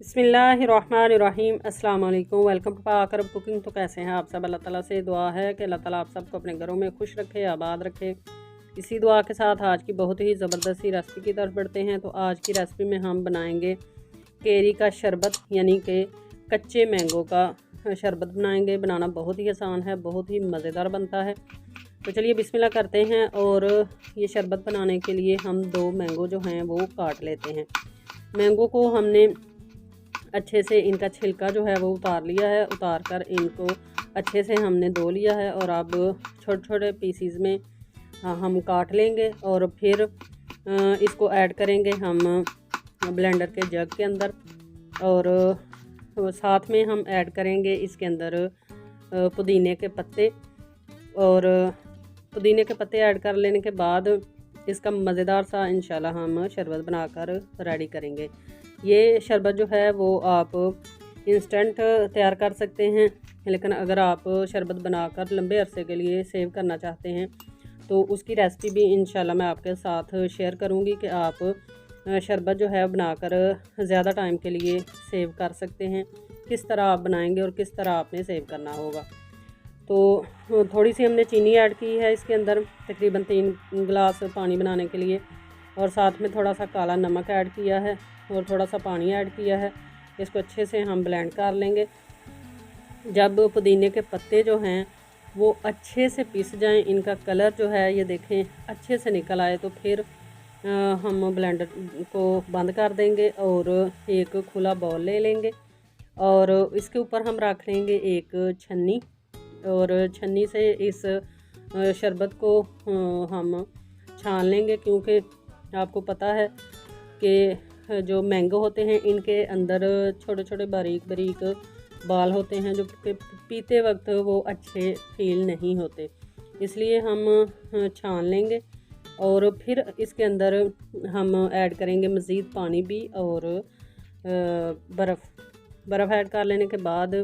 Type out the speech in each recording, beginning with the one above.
बिस्मिल्लाहिर्रहमानिर्रहीम। अस्सलाम वालेकुम। वेलकम टू पाक अरब कुकिंग। तो कैसे हैं आप सब? अल्लाह ताला से दुआ है कि अल्लाह ताला आप सबको अपने घरों में खुश रखे, आबाद रखे। इसी दुआ के साथ आज की बहुत ही ज़बरदस्त सी रेसिपी की तरफ बढ़ते हैं। तो आज की रेसिपी में हम बनाएंगे केरी का शरबत, यानी कि कच्चे मैंगो का शरबत बनाएंगे। बनाना बहुत ही आसान है, बहुत ही मज़ेदार बनता है। तो चलिए बिस्मिल्लाह करते हैं। और ये शरबत बनाने के लिए हम 2 मैंगो जो हैं वो काट लेते हैं। मैंगो को हमने अच्छे से इनका छिलका जो है वो उतार लिया है। उतार कर इनको अच्छे से हमने धो लिया है और अब छोटे छोटे पीसीज में हम काट लेंगे और फिर इसको ऐड करेंगे हम ब्लेंडर के जग के अंदर। और साथ में हम ऐड करेंगे इसके अंदर पुदीने के पत्ते। और पुदीने के पत्ते ऐड कर लेने के बाद इसका मज़ेदार सा इंशाल्लाह हम शरबत बनाकर रेडी करेंगे। ये शरबत जो है वो आप इंस्टेंट तैयार कर सकते हैं, लेकिन अगर आप शरबत बनाकर लंबे अरसे के लिए सेव करना चाहते हैं तो उसकी रेसिपी भी इंशाल्लाह मैं आपके साथ शेयर करूंगी कि आप शरबत जो है बनाकर ज़्यादा टाइम के लिए सेव कर सकते हैं। किस तरह आप बनाएंगे और किस तरह आपने सेव करना होगा। तो थोड़ी सी हमने चीनी ऐड की है इसके अंदर, तकरीबन 3 गिलास पानी बनाने के लिए। और साथ में थोड़ा सा काला नमक ऐड किया है और थोड़ा सा पानी ऐड किया है। इसको अच्छे से हम ब्लेंड कर लेंगे। जब पुदीने के पत्ते जो हैं वो अच्छे से पिस जाएं, इनका कलर जो है ये देखें अच्छे से निकल आए, तो फिर हम ब्लेंडर को बंद कर देंगे और एक खुला बाउल ले लेंगे और इसके ऊपर हम रख लेंगे एक छन्नी। और छन्नी से इस शरबत को हम छान लेंगे, क्योंकि आपको पता है कि जो मैंगो होते हैं इनके अंदर छोटे छोटे बारीक बारीक बाल होते हैं जो कि पीते वक्त वो अच्छे फील नहीं होते, इसलिए हम छान लेंगे। और फिर इसके अंदर हम ऐड करेंगे मज़ीद पानी भी और बर्फ़ ऐड कर लेने के बाद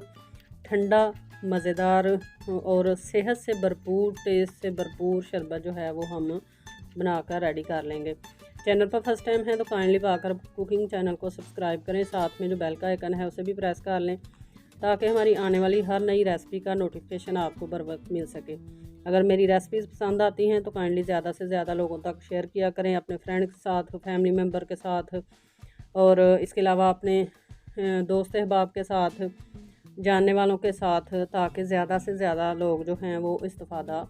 ठंडा मज़ेदार और सेहत से भरपूर, टेस्ट से भरपूर शरबत जो है वो हम बनाकर रेडी कर लेंगे। चैनल पर फर्स्ट टाइम है तो काइंडली पाकर कुकिंग चैनल को सब्सक्राइब करें, साथ में जो बेल का आइकन है उसे भी प्रेस कर लें ताकि हमारी आने वाली हर नई रेसिपी का नोटिफिकेशन आपको बर वक्त मिल सके। अगर मेरी रेसिपीज़ पसंद आती हैं तो काइंडली ज़्यादा से ज़्यादा लोगों तक शेयर किया करें, अपने फ्रेंड के साथ, फैमिली मेम्बर के साथ, और इसके अलावा अपने दोस्त अहबाब के साथ, जानने वालों के साथ, ताकि ज़्यादा से ज़्यादा लोग जो हैं वो इस्तिफ़ादा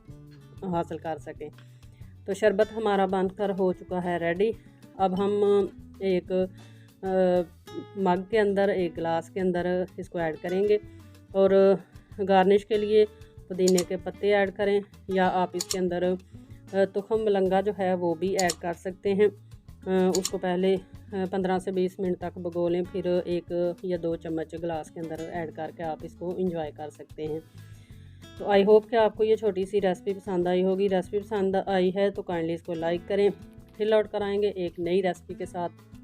हासिल कर सकें। तो शरबत हमारा बनकर हो चुका है रेडी। अब हम एक मग के अंदर, एक गिलास के अंदर इसको ऐड करेंगे और गार्निश के लिए पुदीने के पत्ते ऐड करें, या आप इसके अंदर तुखम मलंगा जो है वो भी ऐड कर सकते हैं। उसको पहले 15 से 20 मिनट तक भिगो लें, फिर 1 या 2 चम्मच गिलास के अंदर ऐड करके आप इसको इंजॉय कर सकते हैं। तो आई होप कि आपको ये छोटी सी रेसिपी पसंद आई होगी। रेसिपी पसंद आई है तो काइंडली इसको लाइक करें। फिर लौट कर आएंगे एक नई रेसिपी के साथ।